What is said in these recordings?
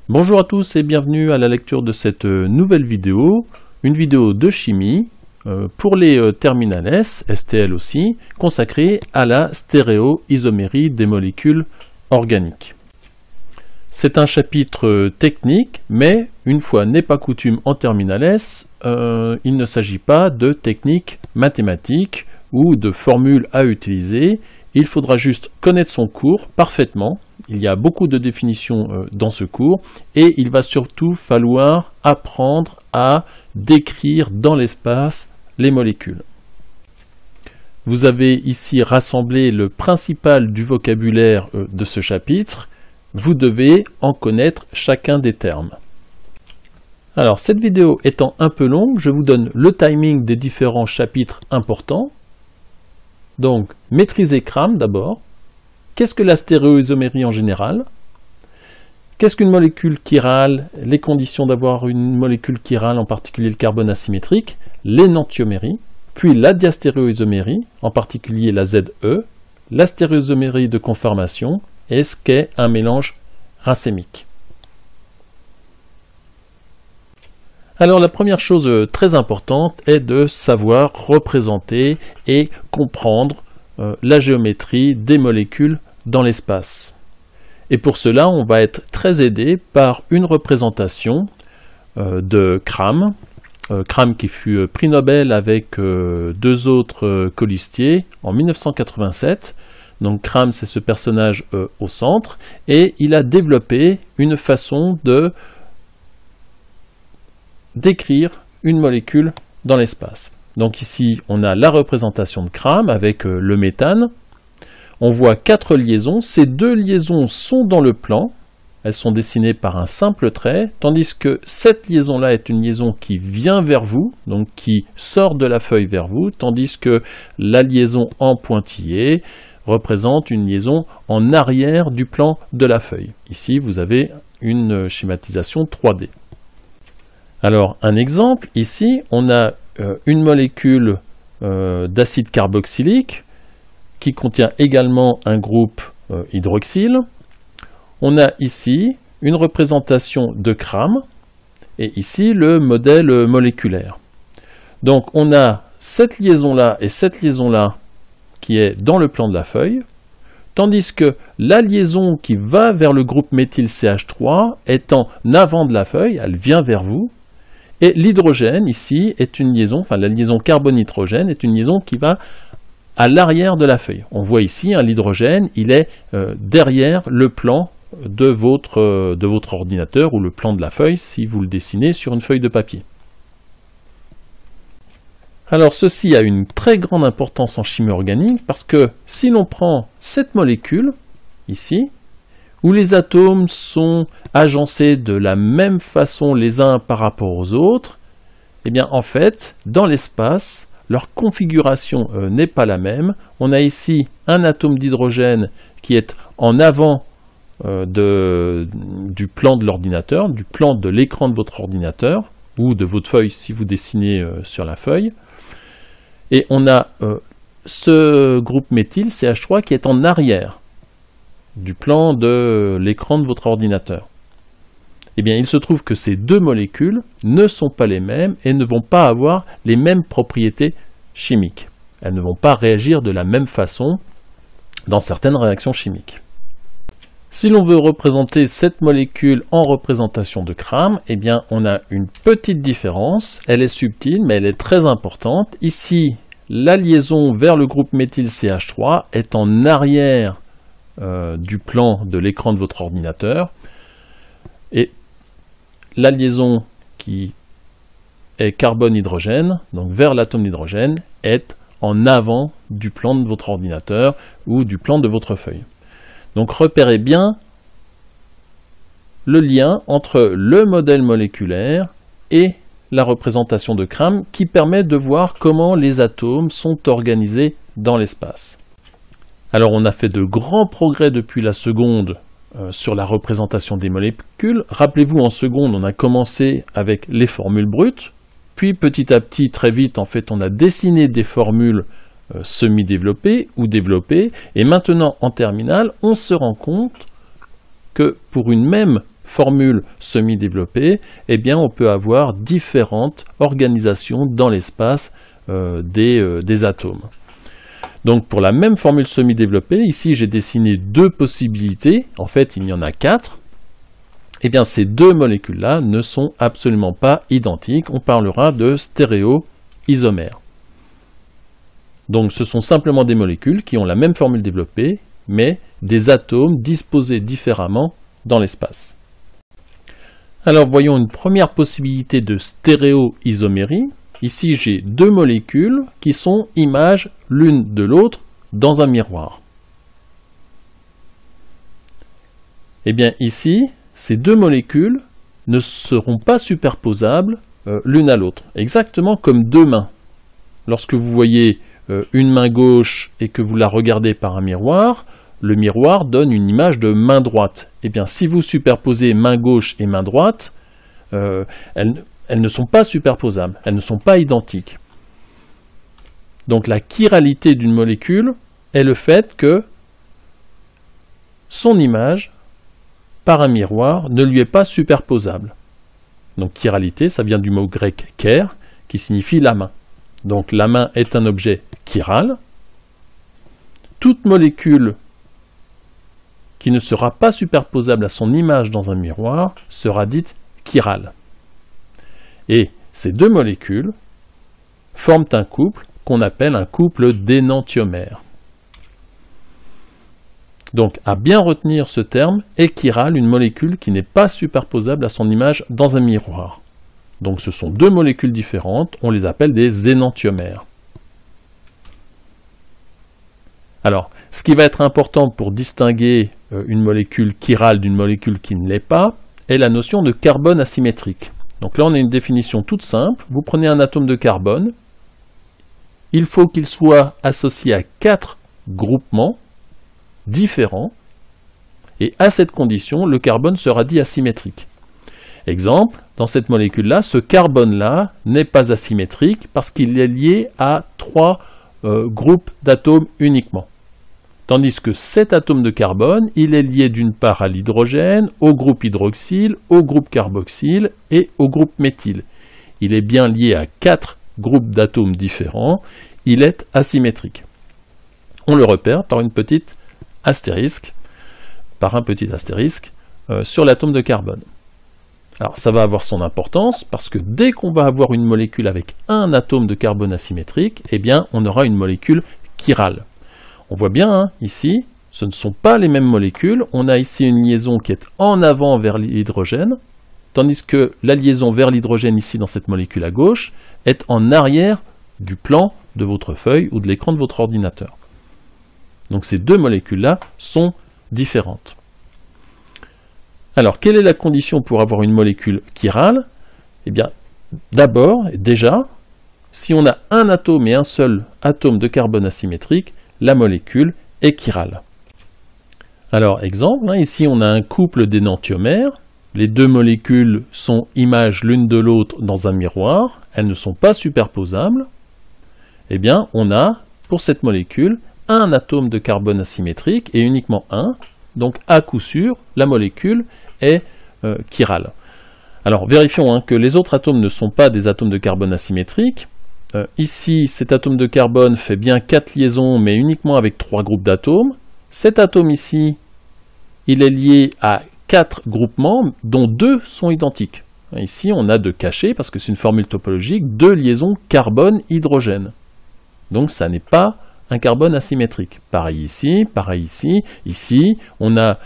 Bonjour à tous et bienvenue à la lecture de cette nouvelle vidéo, une vidéo de chimie pour les terminales STL aussi, consacrée à la stéréoisomérie des molécules organiques. C'est un chapitre technique, mais une fois n'est pas coutume en terminale S, il ne s'agit pas de techniques mathématiques ou de formules à utiliser. Il faudra juste connaître son cours parfaitement. Il y a beaucoup de définitions dans ce cours et il va surtout falloir apprendre à décrire dans l'espace les molécules. Vous avez ici rassemblé le principal du vocabulaire de ce chapitre. Vous devez en connaître chacun des termes. Alors, cette vidéo étant un peu longue, je vous donne le timing des différents chapitres importants. Donc, maîtriser CRAM d'abord. Qu'est-ce que la stéréoisomérie en général? Qu'est-ce qu'une molécule chirale? Les conditions d'avoir une molécule chirale, en particulier le carbone asymétrique, l'énantiomérie, puis la diastéréoisomérie, en particulier la ZE, la stéréoisomérie de conformation, et ce qu'est un mélange racémique. Alors la première chose très importante est de savoir représenter et comprendre la géométrie des molécules dans l'espace. Et pour cela, on va être très aidé par une représentation de CRAM. CRAM qui fut prix Nobel avec deux autres colistiers en 1987. Donc CRAM, c'est ce personnage au centre, et il a développé une façon de décrire une molécule dans l'espace. Donc ici, on a la représentation de CRAM avec le méthane. On voit 4 liaisons. Ces 2 liaisons sont dans le plan. Elles sont dessinées par un simple trait, tandis que cette liaison-là est une liaison qui vient vers vous, donc qui sort de la feuille vers vous, tandis que la liaison en pointillé représente une liaison en arrière du plan de la feuille. Ici, vous avez une schématisation 3D. Alors, un exemple, ici, on a une molécule d'acide carboxylique qui contient également un groupe hydroxyle. On a ici une représentation de CRAM et ici le modèle moléculaire. Donc, on a cette liaison-là et cette liaison-là qui est dans le plan de la feuille, tandis que la liaison qui va vers le groupe méthyle-CH3 est en avant de la feuille, elle vient vers vous, et l'hydrogène ici est une liaison, enfin la liaison carbone-hydrogène est une liaison qui va à l'arrière de la feuille. On voit ici l'hydrogène, il est derrière le plan de votre ordinateur ou le plan de la feuille si vous le dessinez sur une feuille de papier. Alors ceci a une très grande importance en chimie organique parce que si l'on prend cette molécule, ici, où les atomes sont agencés de la même façon les uns par rapport aux autres, eh bien en fait, dans l'espace, leur configuration n'est pas la même. On a ici un atome d'hydrogène qui est en avant du plan de l'ordinateur, du plan de l'écran de votre ordinateur, ou de votre feuille si vous dessinez sur la feuille. Et on a ce groupe méthyle, CH3, qui est en arrière du plan de l'écran de votre ordinateur. Eh bien, il se trouve que ces deux molécules ne sont pas les mêmes et ne vont pas avoir les mêmes propriétés chimiques. Elles ne vont pas réagir de la même façon dans certaines réactions chimiques. Si l'on veut représenter cette molécule en représentation de CRAM, eh bien, on a une petite différence. Elle est subtile, mais elle est très importante. Ici, la liaison vers le groupe méthyle-CH3 est en arrière du plan de l'écran de votre ordinateur. Et la liaison qui est carbone-hydrogène, donc vers l'atome d'hydrogène, est en avant du plan de votre ordinateur ou du plan de votre feuille. Donc repérez bien le lien entre le modèle moléculaire et la représentation de CRAM qui permet de voir comment les atomes sont organisés dans l'espace. Alors on a fait de grands progrès depuis la seconde sur la représentation des molécules. Rappelez-vous, en seconde, on a commencé avec les formules brutes, puis petit à petit, très vite, en fait, on a dessiné des formules semi-développées ou développées, et maintenant, en terminale, on se rend compte que pour une même formule semi-développée, eh bien on peut avoir différentes organisations dans l'espace des atomes. Donc pour la même formule semi-développée, ici j'ai dessiné deux possibilités, en fait il y en a quatre. Eh bien ces deux molécules-là ne sont absolument pas identiques, on parlera de stéréoisomères. Donc ce sont simplement des molécules qui ont la même formule développée, mais des atomes disposés différemment dans l'espace. Alors voyons une première possibilité de stéréoisomérie. Ici j'ai deux molécules qui sont images l'une de l'autre dans un miroir. Eh bien ici, ces deux molécules ne seront pas superposables l'une à l'autre, exactement comme deux mains. Lorsque vous voyez une main gauche et que vous la regardez par un miroir, le miroir donne une image de main droite. Eh bien, si vous superposez main gauche et main droite, elles ne sont pas superposables, elles ne sont pas identiques. Donc la chiralité d'une molécule est le fait que son image par un miroir ne lui est pas superposable. Donc chiralité, ça vient du mot grec ker, qui signifie la main. Donc la main est un objet chiral. Toute molécule qui ne sera pas superposable à son image dans un miroir sera dite chirale. Et ces deux molécules forment un couple qu'on appelle un couple d'énantiomère. Donc à bien retenir ce terme, est chirale une molécule qui n'est pas superposable à son image dans un miroir. Donc ce sont deux molécules différentes, on les appelle des énantiomères. Alors, ce qui va être important pour distinguer une molécule chirale d'une molécule qui ne l'est pas, est la notion de carbone asymétrique. Donc là, on a une définition toute simple. Vous prenez un atome de carbone, il faut qu'il soit associé à 4 groupements différents, et à cette condition, le carbone sera dit asymétrique. Exemple, dans cette molécule-là, ce carbone-là n'est pas asymétrique parce qu'il est lié à 3 groupes d'atomes uniquement. Tandis que cet atome de carbone, il est lié d'une part à l'hydrogène, au groupe hydroxyle, au groupe carboxyle et au groupe méthyle. Il est bien lié à 4 groupes d'atomes différents, il est asymétrique. On le repère par un petit astérisque sur l'atome de carbone. Alors ça va avoir son importance parce que dès qu'on va avoir une molécule avec un atome de carbone asymétrique, eh bien on aura une molécule chirale. On voit bien hein, ici, ce ne sont pas les mêmes molécules. On a ici une liaison qui est en avant vers l'hydrogène, tandis que la liaison vers l'hydrogène ici dans cette molécule à gauche est en arrière du plan de votre feuille ou de l'écran de votre ordinateur. Donc ces deux molécules-là sont différentes. Alors, quelle est la condition pour avoir une molécule chirale? Eh bien, d'abord, déjà, si on a un atome et un seul atome de carbone asymétrique, la molécule est chirale. Alors, exemple, hein, ici on a un couple d'énantiomères. Les deux molécules sont images l'une de l'autre dans un miroir. Elles ne sont pas superposables. Eh bien, on a, pour cette molécule, un atome de carbone asymétrique et uniquement un. Donc, à coup sûr, la molécule est chirale. Alors, vérifions hein, que les autres atomes ne sont pas des atomes de carbone asymétriques. Ici, cet atome de carbone fait bien 4 liaisons, mais uniquement avec 3 groupes d'atomes. Cet atome ici, il est lié à 4 groupements, dont 2 sont identiques. Ici, on a 2 cachés, parce que c'est une formule topologique, 2 liaisons carbone-hydrogène. Donc, ça n'est pas un carbone asymétrique. Pareil ici, pareil ici. Ici, on a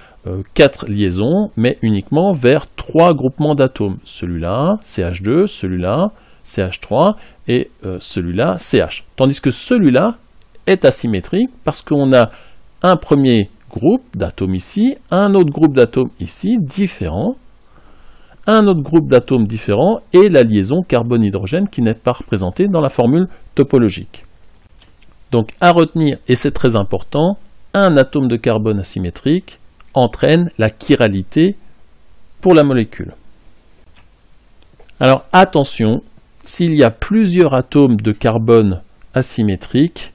4 liaisons, mais uniquement vers 3 groupements d'atomes. Celui-là, CH2, celui-là, CH3, et celui-là, CH. Tandis que celui-là est asymétrique, parce qu'on a un premier groupe d'atomes ici, un autre groupe d'atomes ici, différent, un autre groupe d'atomes différent, et la liaison carbone-hydrogène qui n'est pas représentée dans la formule topologique. Donc à retenir, et c'est très important, un atome de carbone asymétrique entraîne la chiralité pour la molécule. Alors attention, s'il y a plusieurs atomes de carbone asymétriques,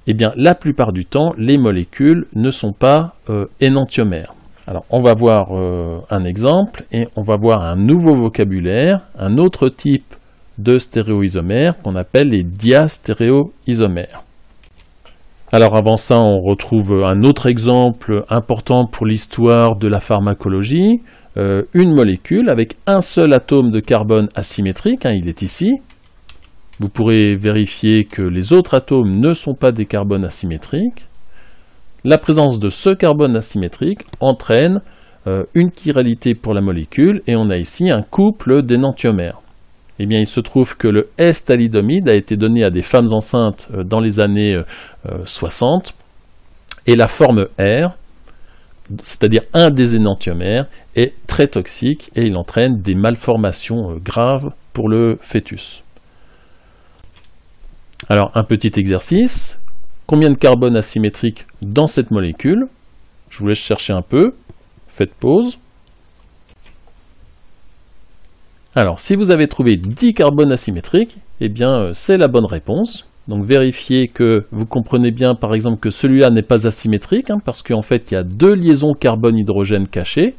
eh bien la plupart du temps, les molécules ne sont pas énantiomères. Alors, on va voir un exemple et on va voir un nouveau vocabulaire, un autre type de stéréoisomères qu'on appelle les diastéréoisomères. Alors avant ça, on retrouve un autre exemple important pour l'histoire de la pharmacologie, une molécule avec un seul atome de carbone asymétrique, il est ici. Vous pourrez vérifier que les autres atomes ne sont pas des carbones asymétriques. La présence de ce carbone asymétrique entraîne une chiralité pour la molécule et on a ici un couple d'énantiomères. Eh bien, il se trouve que le S-thalidomide a été donné à des femmes enceintes dans les années 60 et la forme R, c'est-à-dire un des énantiomères, est très toxique et il entraîne des malformations graves pour le fœtus. Alors, un petit exercice. Combien de carbone asymétrique dans cette molécule? Je vous laisse chercher un peu. Faites pause. Alors, si vous avez trouvé 10 carbones asymétriques, eh bien, c'est la bonne réponse. Donc, vérifiez que vous comprenez bien, par exemple, que celui-là n'est pas asymétrique, parce qu'en fait, il y a 2 liaisons carbone-hydrogène cachées.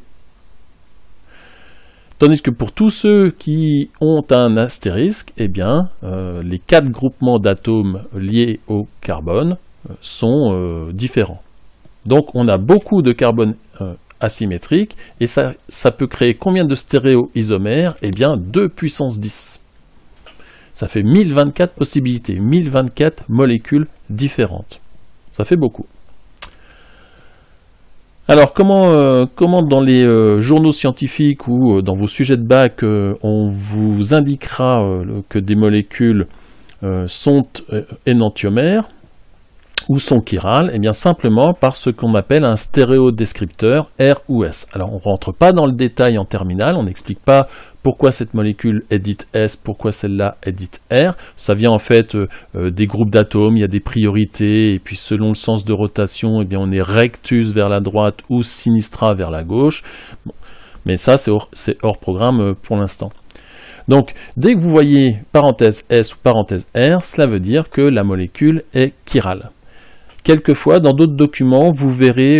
Tandis que pour tous ceux qui ont un astérisque, eh bien, les 4 groupements d'atomes liés au carbone sont différents. Donc, on a beaucoup de carbone asymétrique, et ça peut créer combien de stéréoisomères? Eh bien, 2 puissance 10. Ça fait 1024 possibilités, 1024 molécules différentes. Ça fait beaucoup. Alors, comment dans les journaux scientifiques ou dans vos sujets de bac, on vous indiquera que des molécules sont énantiomères ou sont chirales? Eh bien, simplement par ce qu'on appelle un stéréodescripteur R ou S. Alors, on ne rentre pas dans le détail en terminale, on n'explique pas pourquoi cette molécule est dite S, pourquoi celle-là est dite R. Ça vient en fait des groupes d'atomes, il y a des priorités, et puis selon le sens de rotation, eh bien, on est rectus vers la droite ou sinistra vers la gauche. Bon. Mais ça, c'est hors programme pour l'instant. Donc, dès que vous voyez parenthèse S ou parenthèse R, cela veut dire que la molécule est chirale. Quelquefois, dans d'autres documents, vous verrez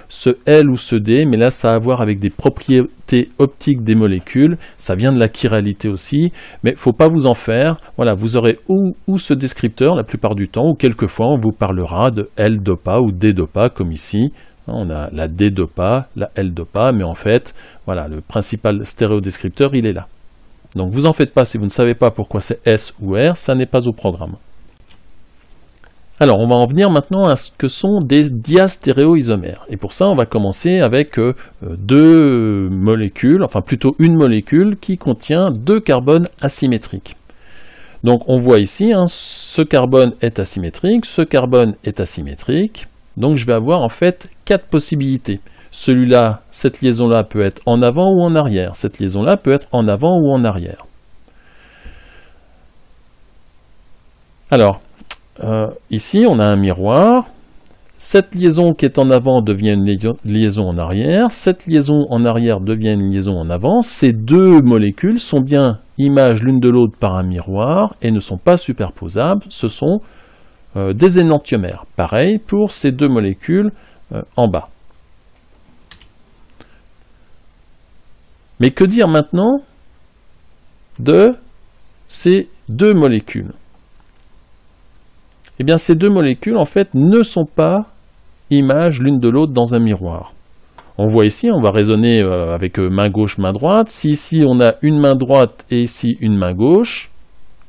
ce L ou ce D, mais là, ça a à voir avec des propriétés optiques des molécules. Ça vient de la chiralité aussi, mais il ne faut pas vous en faire. Voilà, vous aurez ou ce descripteur la plupart du temps, ou quelquefois, on vous parlera de L-dopa ou D-dopa, comme ici. On a la D-dopa, la L-dopa, mais en fait, voilà, le principal stéréodescripteur, il est là. Donc, vous en faites pas si vous ne savez pas pourquoi c'est S ou R, ça n'est pas au programme. Alors, on va en venir maintenant à ce que sont des diastéréoisomères. Et pour ça, on va commencer avec 2 molécules, enfin plutôt une molécule qui contient 2 carbones asymétriques. Donc, on voit ici, ce carbone est asymétrique, ce carbone est asymétrique. Donc, je vais avoir en fait 4 possibilités. Celui-là, cette liaison-là peut être en avant ou en arrière. Cette liaison-là peut être en avant ou en arrière. Alors, ici, on a un miroir. Cette liaison qui est en avant devient une liaison en arrière. Cette liaison en arrière devient une liaison en avant. Ces 2 molécules sont bien images l'une de l'autre par un miroir et ne sont pas superposables. Ce sont des énantiomères. Pareil pour ces 2 molécules en bas. Mais que dire maintenant de ces 2 molécules? Eh bien, ces 2 molécules, en fait, ne sont pas images l'une de l'autre dans un miroir. On voit ici, on va raisonner avec main gauche, main droite. Si ici, on a une main droite et ici, une main gauche,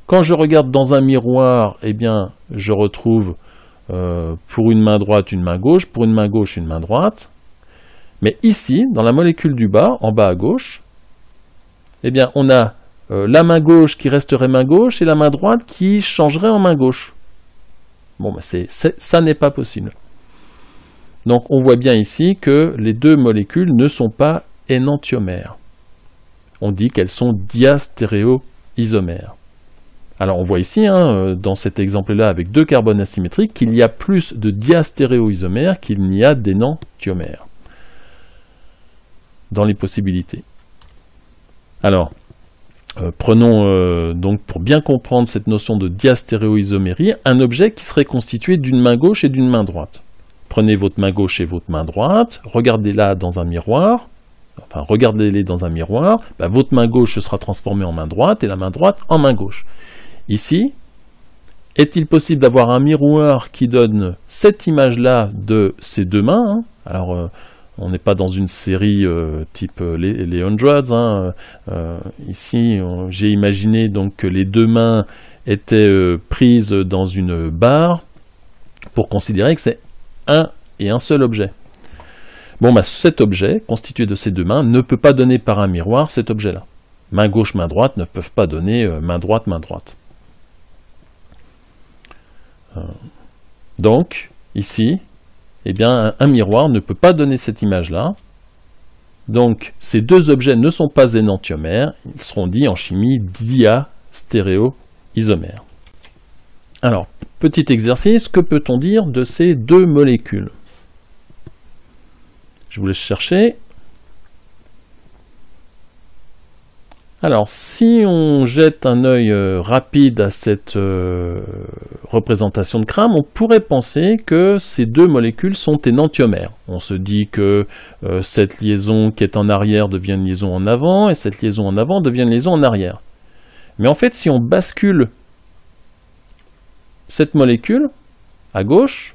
quand je regarde dans un miroir, eh bien, je retrouve pour une main droite, une main gauche, pour une main gauche, une main droite. Mais ici, dans la molécule du bas, en bas à gauche, eh bien, on a la main gauche qui resterait main gauche et la main droite qui changerait en main gauche. Bon, ça n'est pas possible. Donc, on voit bien ici que les 2 molécules ne sont pas énantiomères. On dit qu'elles sont diastéréoisomères. Alors, on voit ici, dans cet exemple-là, avec 2 carbones asymétriques, qu'il y a plus de diastéréoisomères qu'il n'y a d'énantiomères dans les possibilités. Alors, prenons donc pour bien comprendre cette notion de diastéréoisomérie, un objet qui serait constitué d'une main gauche et d'une main droite. prenez votre main gauche et votre main droite, regardez-la dans un miroir, enfin regardez-les dans un miroir, ben, votre main gauche sera transformée en main droite et la main droite en main gauche. Ici, est-il possible d'avoir un miroir qui donne cette image-là de ces deux mains, hein? Alors, on n'est pas dans une série type les Hundreds. Hein. Ici, j'ai imaginé donc que les deux mains étaient prises dans une barre pour considérer que c'est un et un seul objet. Bon, bah, cet objet, constitué de ces deux mains, ne peut pas donner par un miroir cet objet-là. Main gauche, main droite ne peuvent pas donner main droite, main droite. Donc, ici, eh bien, un miroir ne peut pas donner cette image-là. Donc, ces deux objets ne sont pas énantiomères, ils seront dits en chimie diastéréoisomères. Alors, petit exercice, que peut-on dire de ces deux molécules? Je vous laisse chercher. Alors, si on jette un œil rapide à cette représentation de Cram, on pourrait penser que ces deux molécules sont énantiomères. On se dit que cette liaison qui est en arrière devient une liaison en avant, et cette liaison en avant devient une liaison en arrière. Mais en fait, si on bascule cette molécule à gauche,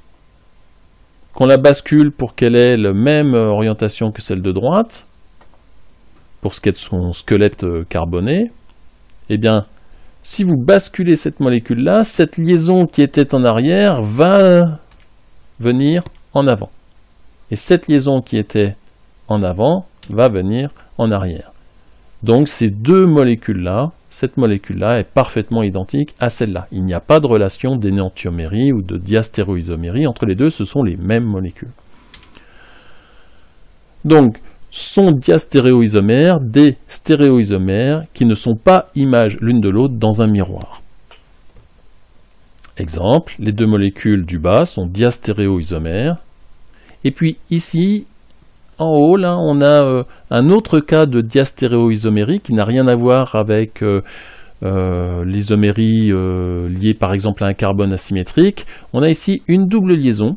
qu'on la bascule pour qu'elle ait la même orientation que celle de droite, pour ce qui est de son squelette carboné, eh bien, si vous basculez cette molécule-là, cette liaison qui était en arrière va venir en avant. Et cette liaison qui était en avant va venir en arrière. Donc ces deux molécules-là, cette molécule-là est parfaitement identique à celle-là. Il n'y a pas de relation d'énantiomérie ou de diastéréoisomérie entre les deux, ce sont les mêmes molécules. Donc, sont diastéréoisomères des stéréoisomères qui ne sont pas images l'une de l'autre dans un miroir. Exemple, les deux molécules du bas sont diastéréoisomères. Et puis ici, en haut, là, on a un autre cas de diastéréoisomérie qui n'a rien à voir avec l'isomérie liée par exemple à un carbone asymétrique. On a ici une double liaison.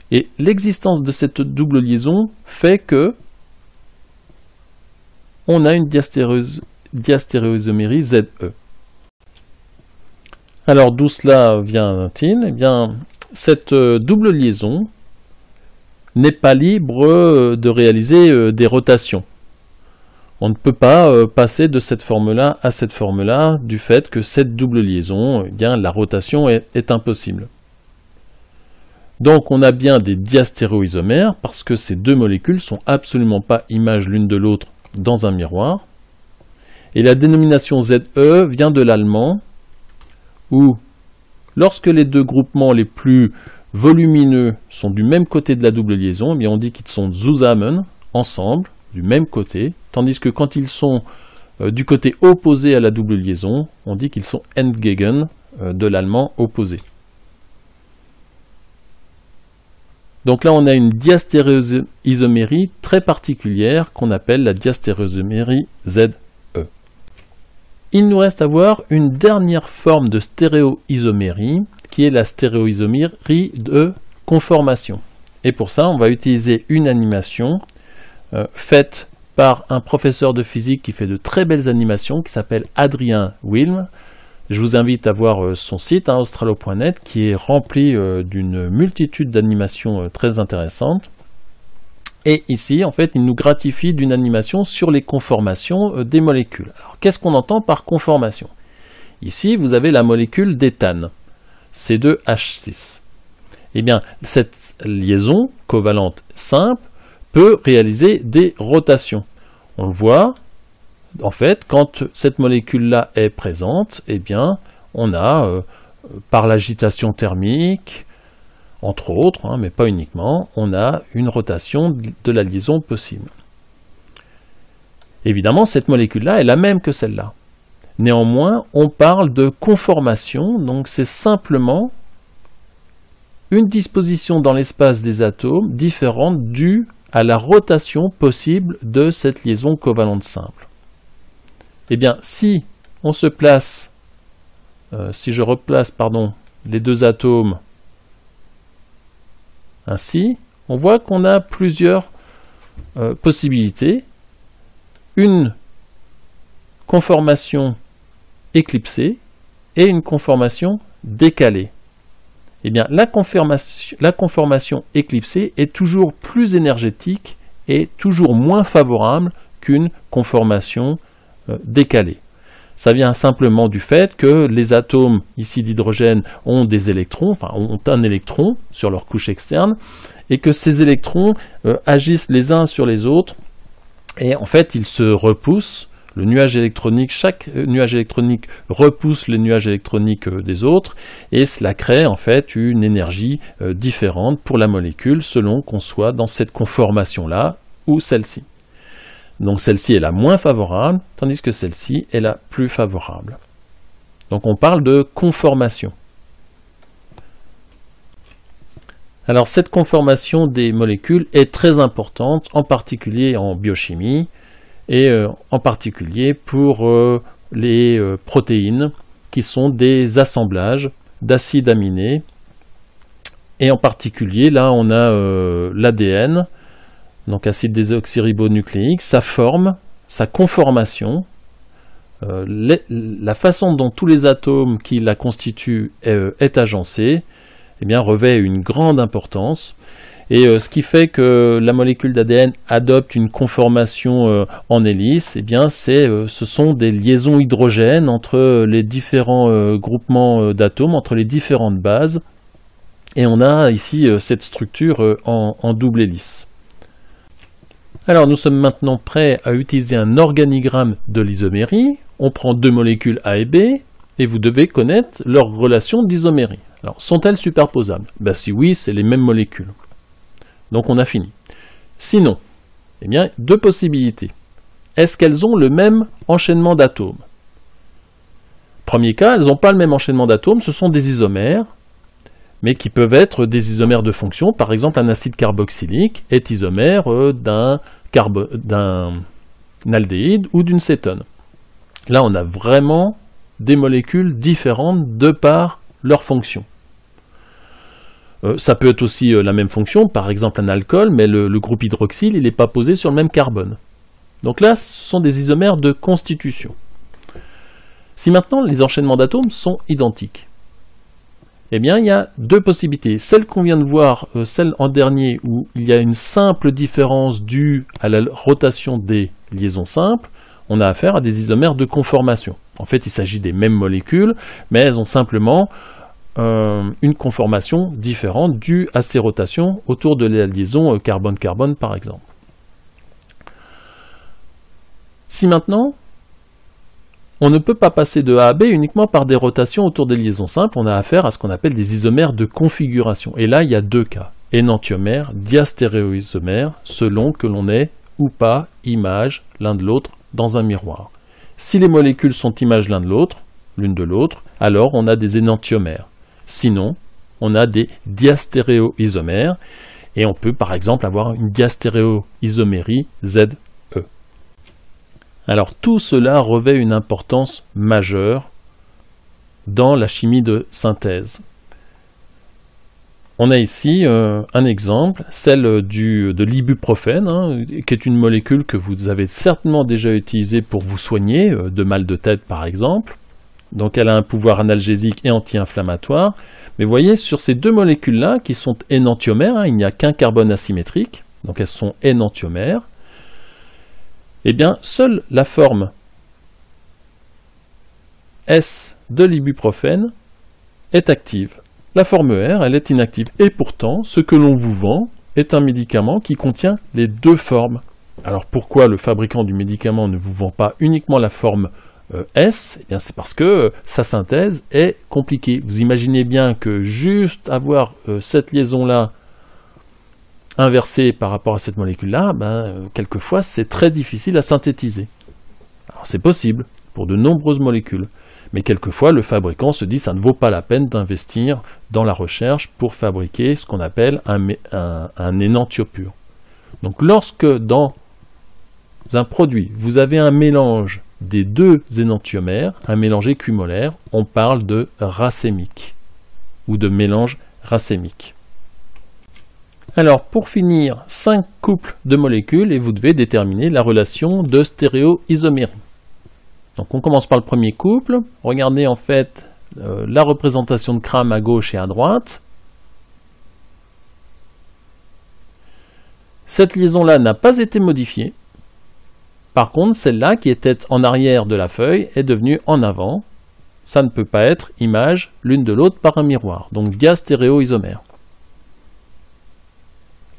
Et l'existence de cette double liaison fait que on a une diastéréoisomérie ZE. Alors d'où cela vient-il? Eh bien, cette double liaison n'est pas libre de réaliser des rotations. On ne peut pas passer de cette forme-là à cette forme-là du fait que cette double liaison, eh bien, la rotation est impossible. Donc on a bien des diastéréoisomères parce que ces deux molécules sont absolument pas images l'une de l'autre dans un miroir. Et la dénomination ZE vient de l'allemand où lorsque les deux groupements les plus volumineux sont du même côté de la double liaison, eh bien on dit qu'ils sont zusammen, ensemble, du même côté, tandis que quand ils sont du côté opposé à la double liaison, on dit qu'ils sont entgegen, de l'allemand opposé. Donc là, on a une diastéréoisomérie très particulière qu'on appelle la diastéréoisomérie ZE. Il nous reste à voir une dernière forme de stéréoisomérie qui est la stéréoisomérie de conformation. Et pour ça, on va utiliser une animation faite par un professeur de physique qui fait de très belles animations qui s'appelle Adrien Wilm. Je vous invite à voir son site, australo.net, qui est rempli d'une multitude d'animations très intéressantes. Et ici, en fait, il nous gratifie d'une animation sur les conformations des molécules. Alors, qu'est-ce qu'on entend par conformation? Ici, vous avez la molécule d'éthane, C2H6. Eh bien, cette liaison covalente simple peut réaliser des rotations. On le voit. En fait, quand cette molécule-là est présente, eh bien, on a, par l'agitation thermique, entre autres, mais pas uniquement, on a une rotation de la liaison possible. Évidemment, cette molécule-là est la même que celle-là. Néanmoins, on parle de conformation, donc c'est simplement une disposition dans l'espace des atomes différente due à la rotation possible de cette liaison covalente simple. Eh bien, si on se place, si je replace les deux atomes ainsi, on voit qu'on a plusieurs possibilités. Une conformation éclipsée et une conformation décalée. Eh bien, la conformation éclipsée est toujours plus énergétique et toujours moins favorable qu'une conformation décalée. Ça vient simplement du fait que les atomes ici d'hydrogène ont des électrons, enfin ont un électron sur leur couche externe, et que ces électrons agissent les uns sur les autres, et en fait ils se repoussent. Le nuage électronique, chaque nuage électronique repousse les nuages électroniques des autres, et cela crée en fait une énergie différente pour la molécule selon qu'on soit dans cette conformation-là ou celle-ci. Donc celle-ci est la moins favorable, tandis que celle-ci est la plus favorable. Donc on parle de conformation. Alors cette conformation des molécules est très importante, en particulier en biochimie, et en particulier pour les protéines, qui sont des assemblages d'acides aminés. Et en particulier, là on a l'ADN, donc acide désoxyribonucléique, sa forme, sa conformation, la façon dont tous les atomes qui la constituent est agencée, eh bien, revêt une grande importance. Et ce qui fait que la molécule d'ADN adopte une conformation en hélice, eh bien, ce sont des liaisons hydrogènes entre les différents groupements d'atomes, entre les différentes bases. Et on a ici cette structure en double hélice. Alors nous sommes maintenant prêts à utiliser un organigramme de l'isomérie. On prend deux molécules A et B, et vous devez connaître leur relation d'isomérie. Alors, sont-elles superposables? Ben, si oui, c'est les mêmes molécules. Donc on a fini. Sinon, eh bien, deux possibilités. Est-ce qu'elles ont le même enchaînement d'atomes? Premier cas, elles n'ont pas le même enchaînement d'atomes, ce sont des isomères, mais qui peuvent être des isomères de fonction. Par exemple, un acide carboxylique est isomère d'un aldéhyde ou d'une cétone. Là, on a vraiment des molécules différentes de par leur fonction. Ça peut être aussi la même fonction, par exemple un alcool, mais le groupe hydroxyle, il n'est pas posé sur le même carbone. Donc là, ce sont des isomères de constitution. Si maintenant les enchaînements d'atomes sont identiques, eh bien il y a deux possibilités. Celle qu'on vient de voir, celle en dernier, où il y a une simple différence due à la rotation des liaisons simples, on a affaire à des isomères de conformation. En fait, il s'agit des mêmes molécules, mais elles ont simplement une conformation différente due à ces rotations autour de la liaison carbone-carbone, par exemple. Si maintenant, on ne peut pas passer de A à B uniquement par des rotations autour des liaisons simples, on a affaire à ce qu'on appelle des isomères de configuration. Et là, il y a deux cas, énantiomère, diastéréoisomère, selon que l'on ait ou pas image l'un de l'autre dans un miroir. Si les molécules sont images l'une de l'autre, alors on a des énantiomères. Sinon, on a des diastéréoisomères, et on peut par exemple avoir une diastéréoisomérie ZE. Alors tout cela revêt une importance majeure dans la chimie de synthèse. On a ici un exemple, celle de l'ibuprofène, qui est une molécule que vous avez certainement déjà utilisée pour vous soigner de mal de tête par exemple. Donc elle a un pouvoir analgésique et anti-inflammatoire. Mais vous voyez, sur ces deux molécules-là, qui sont énantiomères, il n'y a qu'un carbone asymétrique, donc elles sont énantiomères, eh bien, seule la forme S de l'ibuprofène est active. La forme R, elle est inactive. Et pourtant, ce que l'on vous vend est un médicament qui contient les deux formes. Alors pourquoi le fabricant du médicament ne vous vend pas uniquement la forme S? Eh bien, c'est parce que sa synthèse est compliquée. Vous imaginez bien que juste avoir cette liaison-là inversée par rapport à cette molécule-là, quelquefois c'est très difficile à synthétiser. Alors c'est possible pour de nombreuses molécules, mais quelquefois le fabricant se dit ça ne vaut pas la peine d'investir dans la recherche pour fabriquer ce qu'on appelle un énantiopure. Donc lorsque dans un produit vous avez un mélange des deux énantiomères, un mélange équimolaire, on parle de racémique ou de mélange racémique. Alors, pour finir, 5 couples de molécules et vous devez déterminer la relation de stéréoisomérie. Donc, on commence par le premier couple. Regardez en fait la représentation de Cram à gauche et à droite. Cette liaison-là n'a pas été modifiée. Par contre, celle-là qui était en arrière de la feuille est devenue en avant. Ça ne peut pas être image l'une de l'autre par un miroir. Donc, diastéréoisomère.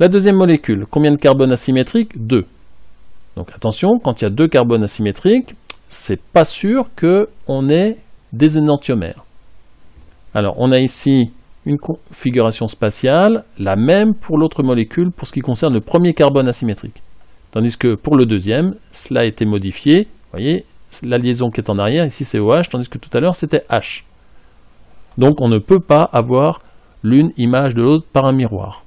La deuxième molécule, combien de carbones asymétriques? 2. Donc attention, quand il y a 2 carbones asymétriques, c'est pas sûr qu'on ait des énantiomères. Alors on a ici une configuration spatiale, la même pour l'autre molécule pour ce qui concerne le premier carbone asymétrique. Tandis que pour le deuxième, cela a été modifié. Vous voyez, la liaison qui est en arrière, ici c'est OH, tandis que tout à l'heure c'était H. Donc on ne peut pas avoir l'une image de l'autre par un miroir.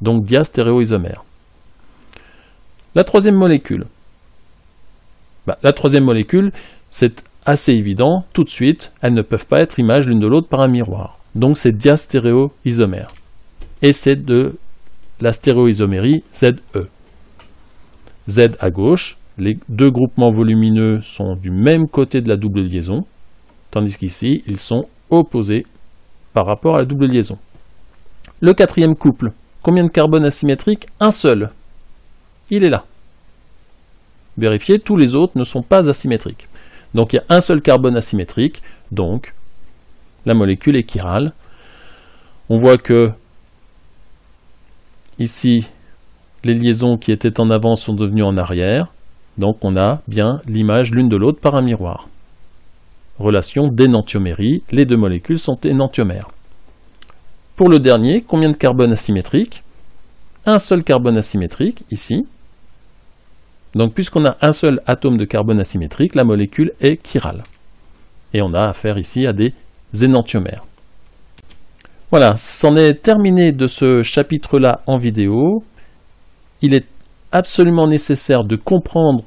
Donc diastéréoisomère. La troisième molécule. La troisième molécule, c'est assez évident, tout de suite, elles ne peuvent pas être image l'une de l'autre par un miroir. Donc c'est diastéréoisomère. Et c'est de la stéréoisomérie ZE. Z à gauche, les deux groupements volumineux sont du même côté de la double liaison, tandis qu'ici, ils sont opposés par rapport à la double liaison. Le quatrième couple. Combien de carbones asymétriques? Un seul. Il est là. Vérifiez, tous les autres ne sont pas asymétriques. Donc il y a un seul carbone asymétrique, donc la molécule est chirale. On voit que ici, les liaisons qui étaient en avant sont devenues en arrière. Donc on a bien l'image l'une de l'autre par un miroir. Relation d'énantiomérie, les deux molécules sont énantiomères. Pour le dernier, combien de carbones asymétriques? Un seul carbone asymétrique, ici. Donc, puisqu'on a un seul atome de carbone asymétrique, la molécule est chirale. Et on a affaire ici à des énantiomères. Voilà, c'en est terminé de ce chapitre-là en vidéo. Il est absolument nécessaire de comprendre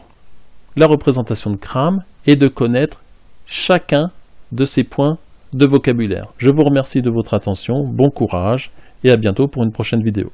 la représentation de Cram et de connaître chacun de ces points de vocabulaire. Je vous remercie de votre attention, bon courage et à bientôt pour une prochaine vidéo.